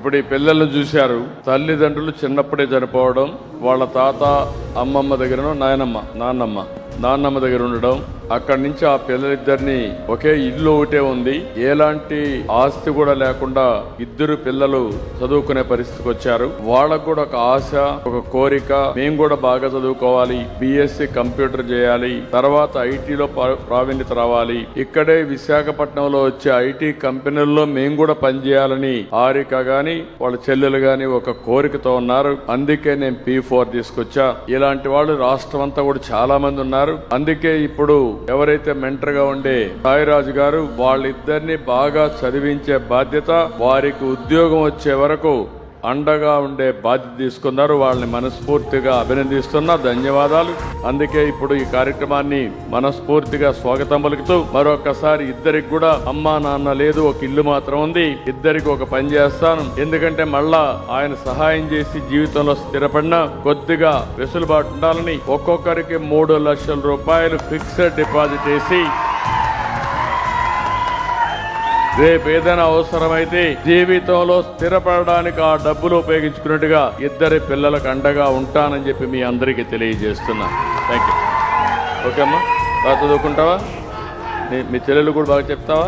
ఇప్పుడు ఈ పిల్లలను చూశారు. తల్లిదండ్రులు చిన్నప్పుడే చనిపోవడం, వాళ్ళ తాత అమ్మమ్మ దగ్గరనో నాన్నమ్మ దగ్గర ఉండడం, అక్కడి నుంచి ఆ పిల్లలిద్దరిని ఒకే ఇల్లు ఒకటే ఉంది, ఎలాంటి ఆస్తి కూడా లేకుండా ఇద్దరు పిల్లలు చదువుకునే పరిస్థితికి వచ్చారు. వాళ్ళకు కూడా ఒక ఆశ, ఒక కోరిక, మేము కూడా బాగా చదువుకోవాలి, బిఎస్సి కంప్యూటర్ చేయాలి, తర్వాత ఐటీలో ప్రావీణ్యత రావాలి, ఇక్కడే విశాఖపట్నంలో వచ్చే ఐటీ కంపెనీల్లో మేము కూడా పనిచేయాలని హారిక గాని వాళ్ళ చెల్లెలు గాని ఒక కోరికతో ఉన్నారు. అందుకే నేను P4 తీసుకొచ్చా. ఇలాంటి వాళ్ళు రాష్ట్రం అంతా కూడా చాలా మంది ఉన్నారు. అందుకే ఇప్పుడు ఎవరైతే మెంటర్ గా ఉండే సాయిరాజు గారు వాళ్ళిద్దరిని బాగా చదివించే బాధ్యత, వారికి ఉద్యోగం వచ్చే వరకు అండగా ఉండే బాధ్యత తీసుకున్నారు. వాళ్ళని మనస్ఫూర్తిగా అభినందిస్తున్నా, ధన్యవాదాలు. అందుకే ఇప్పుడు ఈ కార్యక్రమాన్ని మనస్ఫూర్తిగా స్వాగతం పలుకుతూ మరొకసారి ఇద్దరికి కూడా అమ్మా నాన్న లేదు, ఒక ఇల్లు మాత్రం ఉంది, ఇద్దరికి ఒక పని చేస్తాను. ఎందుకంటే మళ్ళా ఆయన సహాయం చేసి జీవితంలో స్థిరపడిన కొద్దిగా వెసులుబాటు ఉండాలని ఒక్కొక్కరికి 3 లక్షల రూపాయలు ఫిక్స్డ్ డిపాజిట్ వేసి రేపు ఏదైనా అవసరమైతే జీవితంలో స్థిరపడడానికి ఆ డబ్బులు ఉపయోగించుకున్నట్టుగా ఇద్దరి పిల్లలకు అండగా ఉంటానని చెప్పి మీ అందరికీ తెలియజేస్తున్నా. Thank you. ఓకే అమ్మా, బాగా చదువుకుంటావా? మీ చెల్లెలు కూడా బాగా చెప్తావా?